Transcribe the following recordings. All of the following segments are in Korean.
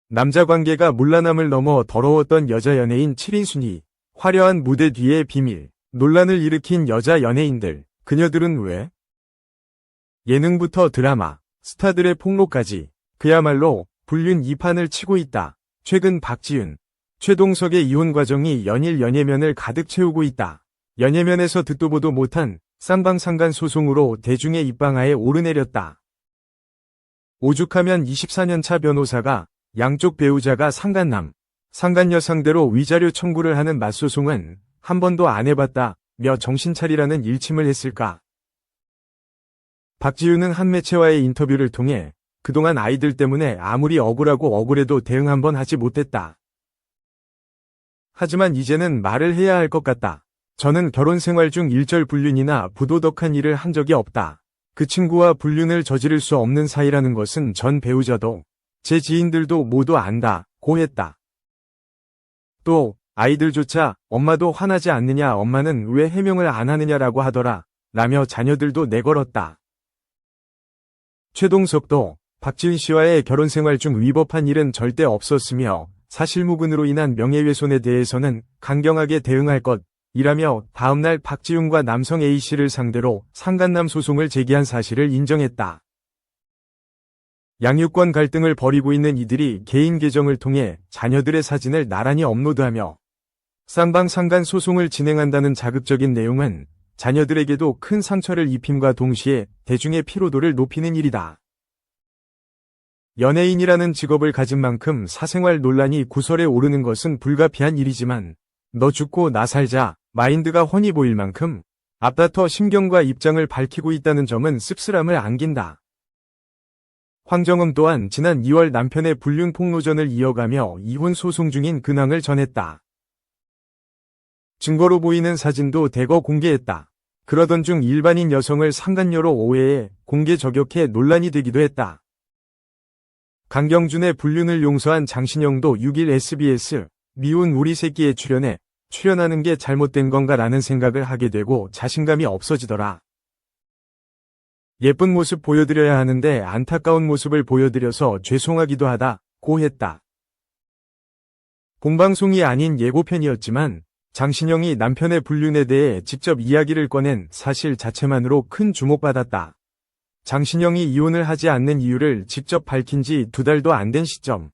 남자 관계가 문란함을 넘어 더러웠던 여자 연예인 7인 순위, 화려한 무대 뒤의 비밀, 논란을 일으킨 여자 연예인들, 그녀들은 왜? 예능부터 드라마, 스타들의 폭로까지 그야말로 불륜 2판을 치고 있다. 최근 박지윤, 최동석의 이혼 과정이 연일 연예면을 가득 채우고 있다. 연예면에서 듣도 보도 못한 쌍방상간 소송으로 대중의 입방아에 오르내렸다. 오죽하면 24년차 변호사가 양쪽 배우자가 상간남, 상간녀 상대로 위자료 청구를 하는 맞소송은 한 번도 안 해봤다며 정신 차리라는 일침을 했을까. 박지윤은 한 매체와의 인터뷰를 통해 그동안 아이들 때문에 아무리 억울하고 억울해도 대응 한번 하지 못했다. 하지만 이제는 말을 해야 할 것 같다. 저는 결혼 생활 중 일절 불륜이나 부도덕한 일을 한 적이 없다. 그 친구와 불륜을 저지를 수 없는 사이라는 것은 전 배우자도 제 지인들도 모두 안다고 했다. 또 아이들조차 엄마도 화나지 않느냐, 엄마는 왜 해명을 안 하느냐라고 하더라 라며 자녀들도 내걸었다. 최동석도 박지윤 씨와의 결혼 생활 중 위법한 일은 절대 없었으며 사실무근으로 인한 명예훼손에 대해서는 강경하게 대응할 것이라며 다음날 박지윤과 남성 A씨를 상대로 상간남 소송을 제기한 사실을 인정했다. 양육권 갈등을 벌이고 있는 이들이 개인 계정을 통해 자녀들의 사진을 나란히 업로드하며 쌍방상간 소송을 진행한다는 자극적인 내용은 자녀들에게도 큰 상처를 입힘과 동시에 대중의 피로도를 높이는 일이다. 연예인이라는 직업을 가진 만큼 사생활 논란이 구설에 오르는 것은 불가피한 일이지만 너 죽고 나 살자 마인드가 훤히 보일 만큼 앞다퉈 심경과 입장을 밝히고 있다는 점은 씁쓸함을 안긴다. 황정음 또한 지난 2월 남편의 불륜 폭로전을 이어가며 이혼 소송 중인 근황을 전했다. 증거로 보이는 사진도 대거 공개했다. 그러던 중 일반인 여성을 상간녀로 오해해 공개 저격해 논란이 되기도 했다. 강경준의 불륜을 용서한 장신영도 6일 SBS 미운 우리 새끼에 출연하는 게 잘못된 건가라는 생각을 하게 되고 자신감이 없어지더라. 예쁜 모습 보여드려야 하는데 안타까운 모습을 보여드려서 죄송하기도 하다고 했다. 본방송이 아닌 예고편이었지만 장신영이 남편의 불륜에 대해 직접 이야기를 꺼낸 사실 자체만으로 큰 주목받았다. 장신영이 이혼을 하지 않는 이유를 직접 밝힌 지 2달도 안 된 시점.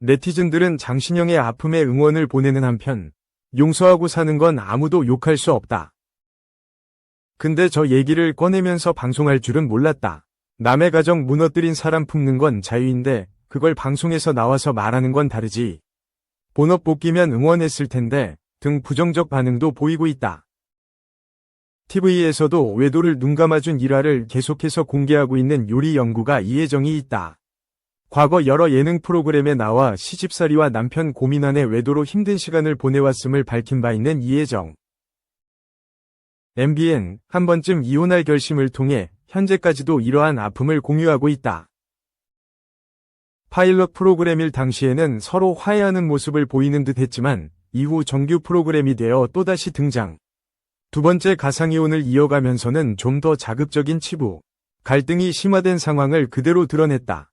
네티즌들은 장신영의 아픔에 응원을 보내는 한편 용서하고 사는 건 아무도 욕할 수 없다. 근데 저 얘기를 꺼내면서 방송할 줄은 몰랐다. 남의 가정 무너뜨린 사람 품는 건 자유인데 그걸 방송에서 나와서 말하는 건 다르지. 본업 복귀면 응원했을 텐데 등 부정적 반응도 보이고 있다. TV에서도 외도를 눈감아준 일화를 계속해서 공개하고 있는 요리 연구가 이혜정이 있다. 과거 여러 예능 프로그램에 나와 시집살이와 남편 고민안에 외도로 힘든 시간을 보내왔음을 밝힌 바 있는 이혜정. MBN 한 번쯤 이혼할 결심을 통해 현재까지도 이러한 아픔을 공유하고 있다. 파일럿 프로그램일 당시에는 서로 화해하는 모습을 보이는 듯 했지만 이후 정규 프로그램이 되어 또다시 등장. 두 번째 가상이혼을 이어가면서는 좀 더 자극적인 치부, 갈등이 심화된 상황을 그대로 드러냈다.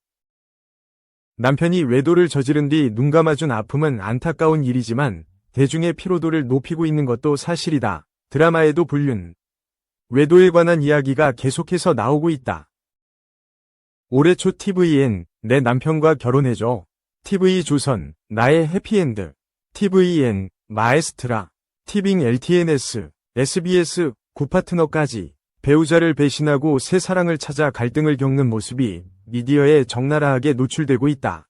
남편이 외도를 저지른 뒤 눈감아준 아픔은 안타까운 일이지만 대중의 피로도를 높이고 있는 것도 사실이다. 드라마에도 불륜, 외도에 관한 이야기가 계속해서 나오고 있다. 올해 초 TVN 내 남편과 결혼해줘, TV조선 나의 해피엔드, TVN 마에스트라, 티빙 LTNS, SBS 구파트너까지 배우자를 배신하고 새 사랑을 찾아 갈등을 겪는 모습이 미디어에 적나라하게 노출되고 있다.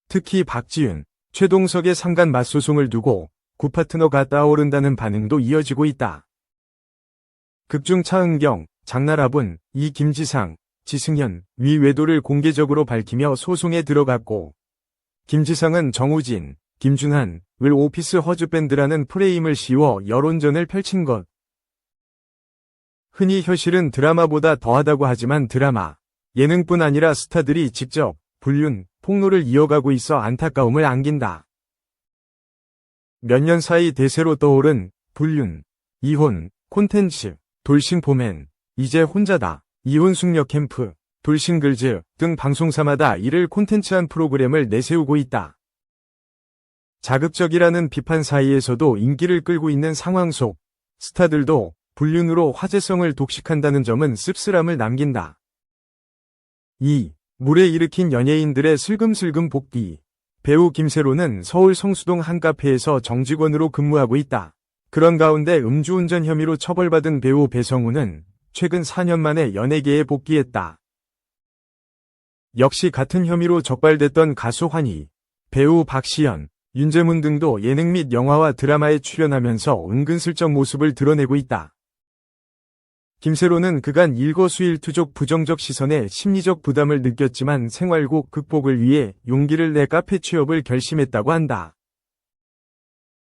특히 박지윤, 최동석의 상간 맞소송을 두고 구파트너가 떠오른다는 반응도 이어지고 있다. 극중 차은경, 장나라분, 김지상, 지승현, 위 외도를 공개적으로 밝히며 소송에 들어갔고 김지상은 정우진, 김준한, 을 오피스 허즈밴드라는 프레임을 씌워 여론전을 펼친 것. 흔히 현실은 드라마보다 더하다고 하지만 드라마, 예능뿐 아니라 스타들이 직접 불륜, 폭로를 이어가고 있어 안타까움을 안긴다. 몇 년 사이 대세로 떠오른 불륜, 이혼, 콘텐츠, 돌싱포맨, 이제 혼자다, 이혼 숙녀 캠프, 돌싱글즈 등 방송사마다 이를 콘텐츠한 프로그램을 내세우고 있다. 자극적이라는 비판 사이에서도 인기를 끌고 있는 상황 속 스타들도 불륜으로 화제성을 독식한다는 점은 씁쓸함을 남긴다. 2. 물에 일으킨 연예인들의 슬금슬금 복귀. 배우 김세로는 서울 성수동 한 카페에서 정직원으로 근무하고 있다. 그런 가운데 음주운전 혐의로 처벌받은 배우 배성우는 최근 4년 만에 연예계에 복귀했다. 역시 같은 혐의로 적발됐던 가수 환희, 배우 박시연, 윤재문 등도 예능 및 영화와 드라마에 출연하면서 은근슬쩍 모습을 드러내고 있다. 김세로는 그간 일거수일투족 부정적 시선에 심리적 부담을 느꼈지만 생활고 극복을 위해 용기를 내 카페 취업을 결심했다고 한다.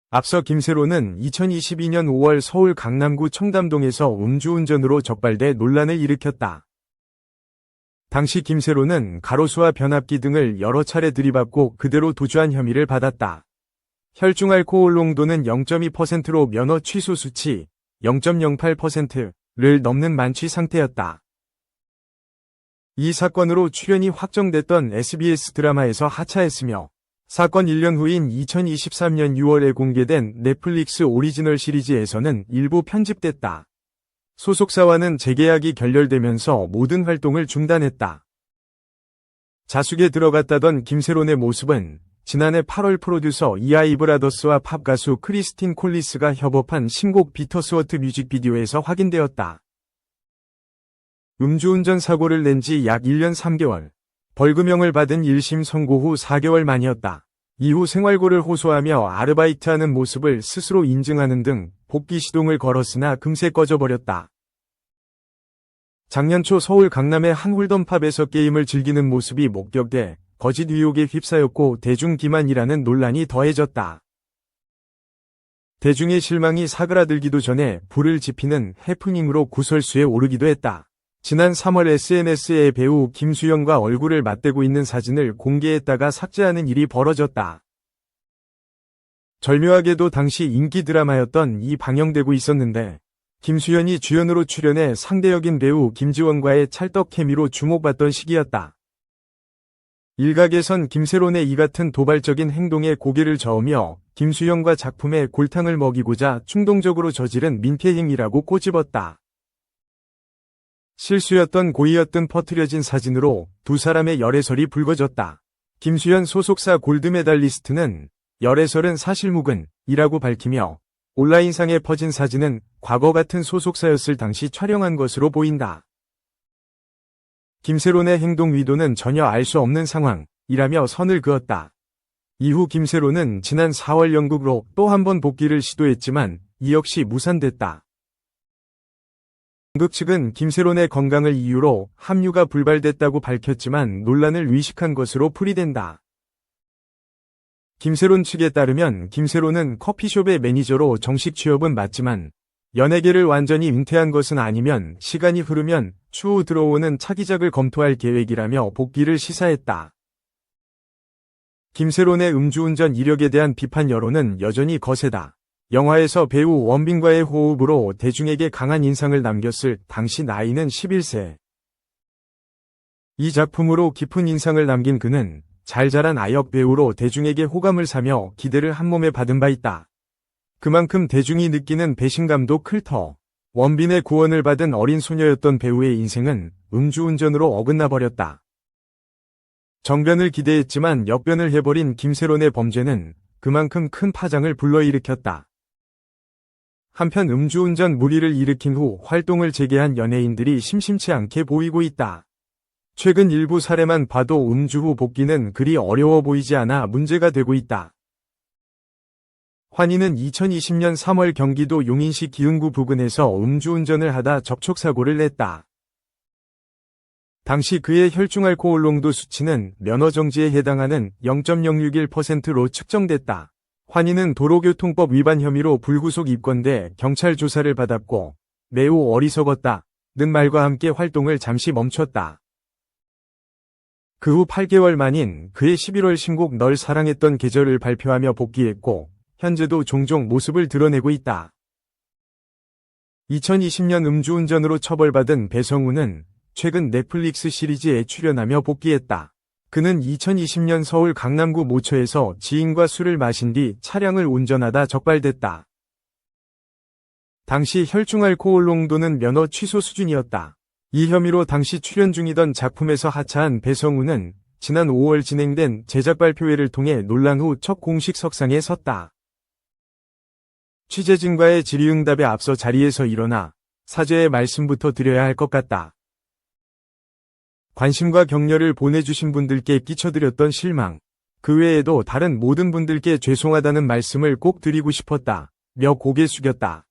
앞서 김세로는 2022년 5월 서울 강남구 청담동에서 음주운전으로 적발돼 논란을 일으켰다. 당시 김세로는 가로수와 변압기 등을 여러 차례 들이받고 그대로 도주한 혐의를 받았다. 혈중 알코올 농도는 0.2%로 면허 취소 수치 0.08%를 넘는 만취 상태였다. 이 사건으로 출연이 확정됐던 SBS 드라마에서 하차했으며 사건 1년 후인 2023년 6월에 공개된 넷플릭스 오리지널 시리즈에서는 일부 편집됐다. 소속사와는 재계약이 결렬되면서 모든 활동을 중단했다. 자숙에 들어갔다던 김세론의 모습은 지난해 8월 프로듀서 이아이 브라더스와 팝 가수 크리스틴 콜리스가 협업한 신곡 비터스워트 뮤직비디오에서 확인되었다. 음주운전 사고를 낸 지 약 1년 3개월, 벌금형을 받은 1심 선고 후 4개월 만이었다. 이후 생활고를 호소하며 아르바이트하는 모습을 스스로 인증하는 등 복귀 시동을 걸었으나 금세 꺼져버렸다. 작년 초 서울 강남의 한 홀덤팝에서 게임을 즐기는 모습이 목격돼 거짓 의혹에 휩싸였고 대중 기만이라는 논란이 더해졌다. 대중의 실망이 사그라들기도 전에 불을 지피는 해프닝으로 구설수에 오르기도 했다. 지난 3월 SNS에 배우 김수현과 얼굴을 맞대고 있는 사진을 공개했다가 삭제하는 일이 벌어졌다. 절묘하게도 당시 인기 드라마였던 이 방영되고 있었는데 김수현이 주연으로 출연해 상대역인 배우 김지원과의 찰떡 케미로 주목받던 시기였다. 일각에선 김세론의 이 같은 도발적인 행동에 고개를 저으며 김수현과 작품에 골탕을 먹이고자 충동적으로 저지른 민폐행위라고 꼬집었다. 실수였던 고의였든 퍼뜨려진 사진으로 두 사람의 열애설이 불거졌다. 김수현 소속사 골드메달리스트는 열애설은 사실무근이라고 밝히며 온라인상에 퍼진 사진은 과거 같은 소속사였을 당시 촬영한 것으로 보인다. 김세론의 행동 의도는 전혀 알 수 없는 상황이라며 선을 그었다. 이후 김세론은 지난 4월 영국으로 또 한 번 복귀를 시도했지만 이 역시 무산됐다. 연극 측은 김세론의 건강을 이유로 합류가 불발됐다고 밝혔지만 논란을 위식한 것으로 풀이된다. 김세론 측에 따르면 김세론은 커피숍의 매니저로 정식 취업은 맞지만 연예계를 완전히 은퇴한 것은 아니면 시간이 흐르면 추후 들어오는 차기작을 검토할 계획이라며 복귀를 시사했다. 김세론의 음주운전 이력에 대한 비판 여론은 여전히 거세다. 영화에서 배우 원빈과의 호흡으로 대중에게 강한 인상을 남겼을 당시 나이는 11세. 이 작품으로 깊은 인상을 남긴 그는 잘 자란 아역 배우로 대중에게 호감을 사며 기대를 한몸에 받은 바 있다. 그만큼 대중이 느끼는 배신감도 클 터. 원빈의 구원을 받은 어린 소녀였던 배우의 인생은 음주운전으로 어긋나 버렸다. 정변을 기대했지만 역변을 해버린 김세론의 범죄는 그만큼 큰 파장을 불러일으켰다. 한편 음주운전 물의를 일으킨 후 활동을 재개한 연예인들이 심심치 않게 보이고 있다. 최근 일부 사례만 봐도 음주 후 복귀는 그리 어려워 보이지 않아 문제가 되고 있다. 환희는 2020년 3월 경기도 용인시 기흥구 부근에서 음주운전을 하다 접촉사고를 냈다. 당시 그의 혈중 알코올 농도 수치는 면허정지에 해당하는 0.061%로 측정됐다. 환희는 도로교통법 위반 혐의로 불구속 입건돼 경찰 조사를 받았고 매우 어리석었다는 말과 함께 활동을 잠시 멈췄다. 그 후 8개월 만인 그의 11월 신곡 널 사랑했던 계절을 발표하며 복귀했고 현재도 종종 모습을 드러내고 있다. 2020년 음주운전으로 처벌받은 배성우는 최근 넷플릭스 시리즈에 출연하며 복귀했다. 그는 2020년 서울 강남구 모처에서 지인과 술을 마신 뒤 차량을 운전하다 적발됐다. 당시 혈중알코올 농도는 면허 취소 수준이었다. 이 혐의로 당시 출연 중이던 작품에서 하차한 배성우는 지난 5월 진행된 제작 발표회를 통해 논란 후 첫 공식 석상에 섰다. 취재진과의 질의응답에 앞서 자리에서 일어나 사죄의 말씀부터 드려야 할 것 같다. 관심과 격려를 보내주신 분들께 끼쳐드렸던 실망, 그 외에도 다른 모든 분들께 죄송하다는 말씀을 꼭 드리고 싶었다. 며 고개 숙였다.